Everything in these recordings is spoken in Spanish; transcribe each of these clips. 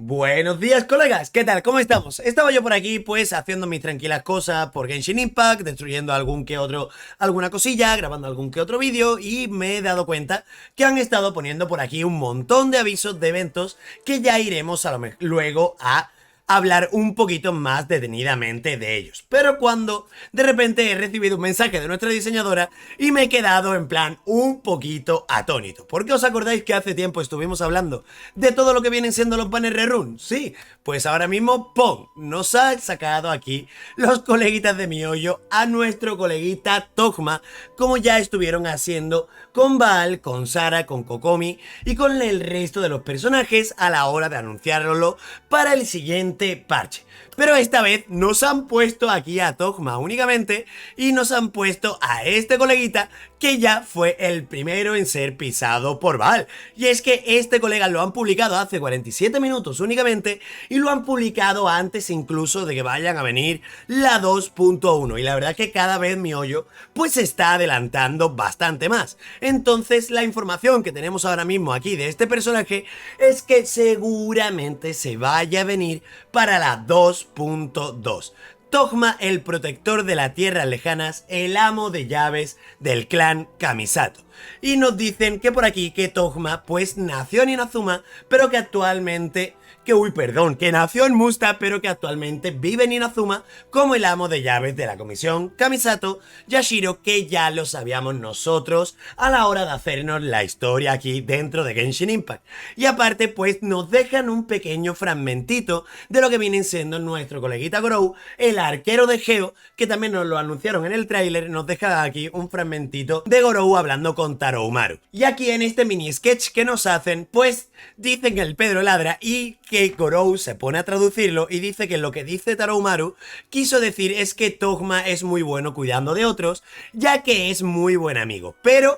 Buenos días, colegas, ¿qué tal? ¿Cómo estamos? Estaba yo por aquí pues haciendo mis tranquilas cosas por Genshin Impact, destruyendo alguna cosilla, grabando algún que otro vídeo y me he dado cuenta que han estado poniendo por aquí un montón de avisos de eventos que ya iremos luego a hablar un poquito más detenidamente de ellos. Pero cuando de repente he recibido un mensaje de nuestra diseñadora y me he quedado en plan un poquito atónito. Porque os acordáis que hace tiempo estuvimos hablando de todo lo que vienen siendo los banners rerun. Sí, pues ahora mismo, ¡pum!, nos ha sacado aquí los coleguitas de Miollo a nuestro coleguita Togma, como ya estuvieron haciendo con Baal, con Sara, con Kokomi y con el resto de los personajes a la hora de anunciarlo para el siguiente parche. Pero esta vez nos han puesto aquí a Togma únicamente y nos han puesto a este coleguita que ya fue el primero en ser pisado por Baal. Y es que este colega lo han publicado hace 47 minutos únicamente y lo han publicado antes incluso de que vayan a venir la 2.1, y la verdad que cada vez Miollo pues se está adelantando bastante más. Entonces la información que tenemos ahora mismo aquí de este personaje es que seguramente se vaya a venir para la 2.2. Togma, el protector de las tierras lejanas, el amo de llaves del clan Kamisato. Y nos dicen que por aquí que Togma pues nació en Inazuma, pero que actualmente... que nació en Musta, pero que actualmente vive en Inazuma como el amo de llaves de la comisión Kamisato Yashiro, que ya lo sabíamos nosotros a la hora de hacernos la historia aquí dentro de Genshin Impact. Y aparte pues nos dejan un pequeño fragmentito de lo que viene siendo nuestro coleguita Gorou, el arquero de Geo, que también nos lo anunciaron en el tráiler. Nos deja aquí un fragmentito de Gorou hablando con Taroumaru. Y aquí en este mini sketch que nos hacen, pues dicen que el Pedro ladra y que Gorou se pone a traducirlo y dice que lo que dice Taroumaru quiso decir es que Togma es muy bueno cuidando de otros, ya que es muy buen amigo, pero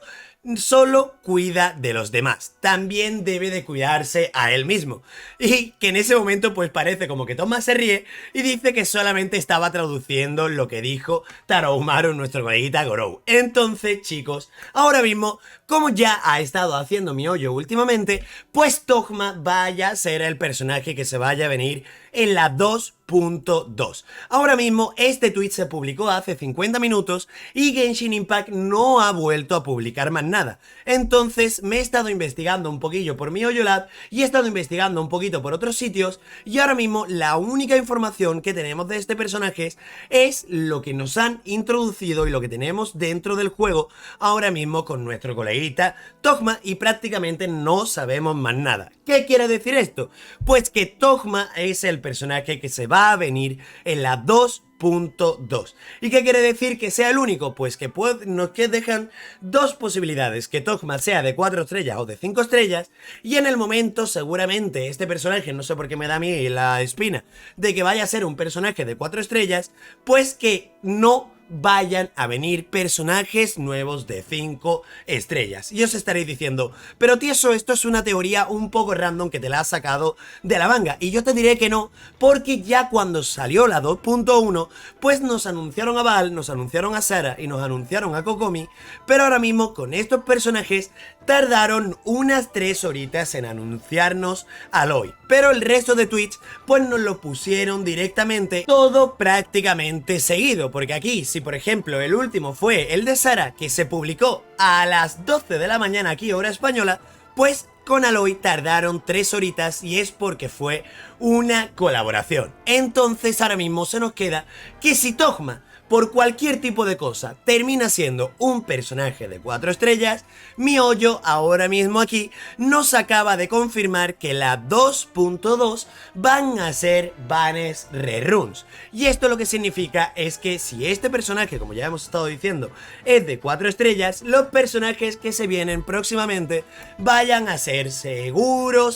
solo cuida de los demás, también debe de cuidarse a él mismo. Y que en ese momento pues parece como que Togma se ríe y dice que solamente estaba traduciendo lo que dijo Taroumaru, nuestro coleguita Gorou. Entonces, chicos, ahora mismo, como ya ha estado haciendo Miollo últimamente, pues Togma vaya a ser el personaje que se vaya a venir en la 2.2. Ahora mismo este tweet se publicó hace 50 minutos y Genshin Impact no ha vuelto a publicar más nada. Entonces me he estado investigando un poquillo por Miollo Lab y he estado investigando un poquito por otros sitios, y ahora mismo la única información que tenemos de este personaje es lo que nos han introducido y lo que tenemos dentro del juego ahora mismo con nuestro coleguita Togma, y prácticamente no sabemos más nada. ¿Qué quiere decir esto? Pues que Togma es el personaje que se va a venir en la 2.2. ¿Y qué quiere decir que sea el único? Pues que nos dejan dos posibilidades: que Togma sea de 4 estrellas o de 5 estrellas, y en el momento seguramente este personaje, no sé por qué me da a mí la espina de que vaya a ser un personaje de 4 estrellas, pues que no vayan a venir personajes nuevos de 5 estrellas. Y os estaréis diciendo, pero tieso, esto es una teoría un poco random que te la has sacado de la manga. Y yo te diré que no, porque ya cuando salió la 2.1, pues nos anunciaron a Baal, nos anunciaron a Sara y nos anunciaron a Kokomi, pero ahora mismo con estos personajes tardaron unas 3 horitas en anunciarnos a Aloy. Pero el resto de tweets pues nos lo pusieron directamente todo prácticamente seguido, porque aquí, si por ejemplo el último fue el de Sara, que se publicó a las 12 de la mañana aquí hora española, pues con Aloy tardaron 3 horitas, y es porque fue una colaboración. Entonces ahora mismo se nos queda que si Togma por cualquier tipo de cosa termina siendo un personaje de 4 estrellas, Miollo ahora mismo aquí nos acaba de confirmar que la 2.2 van a ser banners reruns. Y esto lo que significa es que si este personaje, como ya hemos estado diciendo, es de 4 estrellas, los personajes que se vienen próximamente vayan a ser seguro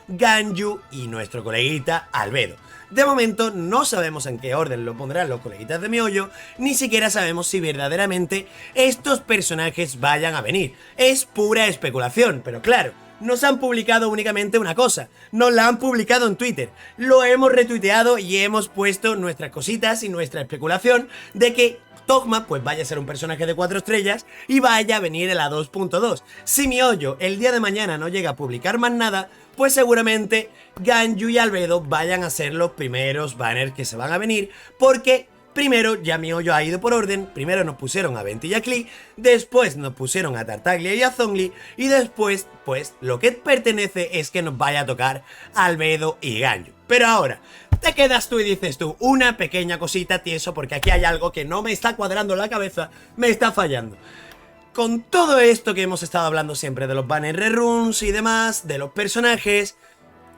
Ganyu y nuestro coleguita Albedo. De momento no sabemos en qué orden lo pondrán los coleguitas de Miollo, ni siquiera sabemos si verdaderamente estos personajes vayan a venir. Es pura especulación, pero claro, nos han publicado únicamente una cosa, nos la han publicado en Twitter, lo hemos retuiteado y hemos puesto nuestras cositas y nuestra especulación de que Togma pues vaya a ser un personaje de 4 estrellas y vaya a venir en la 2.2. Si Miollo el día de mañana no llega a publicar más nada, pues seguramente Ganyu y Albedo vayan a ser los primeros banners que se van a venir, porque primero ya MiHoYo ha ido por orden. Primero nos pusieron a Venti y a Klee, después nos pusieron a Tartaglia y a Zhongli, y después, pues, lo que pertenece es que nos vaya a tocar Albedo y Ganyu. Pero ahora, te quedas tú y dices tú, una pequeña cosita, tieso, porque aquí hay algo que no me está cuadrando en la cabeza, me está fallando. Con todo esto que hemos estado hablando siempre de los banners reruns y demás, de los personajes,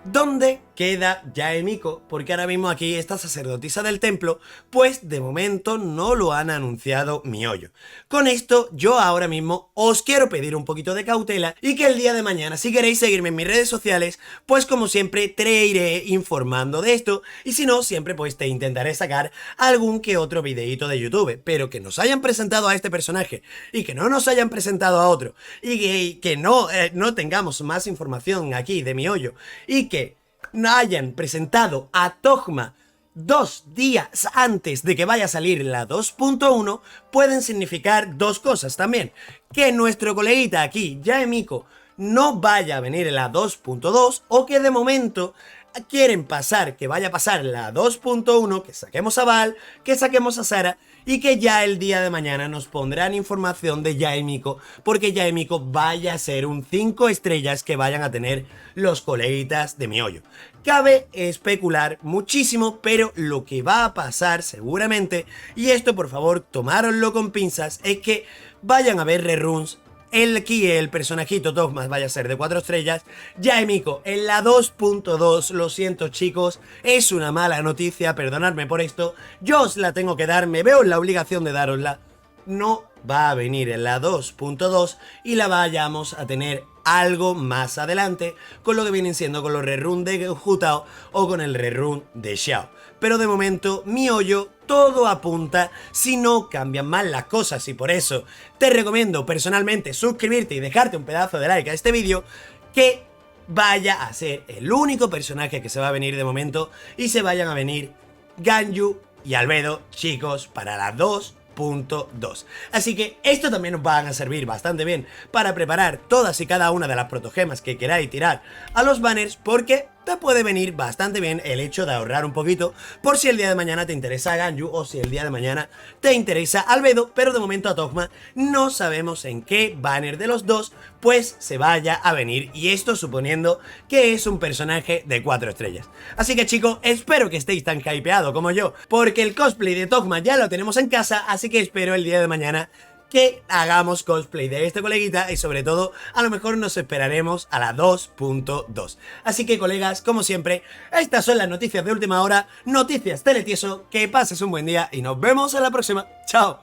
¿dónde queda Yae Miko? Porque ahora mismo aquí esta sacerdotisa del templo, pues de momento no lo han anunciado MiHoYo. Con esto yo ahora mismo os quiero pedir un poquito de cautela y que el día de mañana, si queréis seguirme en mis redes sociales, pues como siempre te iré informando de esto, y si no, siempre pues te intentaré sacar algún que otro videíto de YouTube, pero que nos hayan presentado a este personaje y que no nos hayan presentado a otro, y que no tengamos más información aquí de MiHoYo, y que hayan presentado a Togma 2 días antes de que vaya a salir la 2.1, pueden significar dos cosas también: que nuestro coleguita aquí, Yae Miko, no vaya a venir en la 2.2, o que de momento quieren que vaya a pasar la 2.1, que saquemos a Val, que saquemos a Sara, y que ya el día de mañana nos pondrán información de Yae Miko, porque Yae Miko vaya a ser un 5 estrellas que vayan a tener los coleguitas de MiHoYo. Cabe especular muchísimo, pero lo que va a pasar seguramente, y esto por favor tomároslo con pinzas, es que vayan a ver reruns. El personajito Togma vaya a ser de 4 estrellas. Yae Miko en la 2.2, lo siento chicos, es una mala noticia, perdonadme por esto, yo os la tengo que dar, me veo en la obligación de darosla. No va a venir en la 2.2 y la vayamos a tener algo más adelante, con lo que vienen siendo con los rerun de Hu Tao o con el rerun de Xiao. Pero de momento MiHoYo todo apunta, si no cambian mal las cosas, y por eso te recomiendo personalmente suscribirte y dejarte un pedazo de like a este vídeo, que vaya a ser el único personaje que se va a venir de momento, y se vayan a venir Ganyu y Albedo, chicos, para la 2.2. Así que esto también nos van a servir bastante bien para preparar todas y cada una de las protogemas que queráis tirar a los banners, porque te puede venir bastante bien el hecho de ahorrar un poquito por si el día de mañana te interesa Ganyu o si el día de mañana te interesa Albedo, pero de momento a Togma no sabemos en qué banner de los dos pues se vaya a venir, y esto suponiendo que es un personaje de 4 estrellas. Así que chicos, espero que estéis tan hypeados como yo, porque el cosplay de Togma ya lo tenemos en casa, así que espero el día de mañana que hagamos cosplay de este coleguita, y sobre todo a lo mejor nos esperaremos a la 2.2. Así que colegas, como siempre, estas son las noticias de última hora, noticias teletieso, que pases un buen día y nos vemos en la próxima. ¡Chao!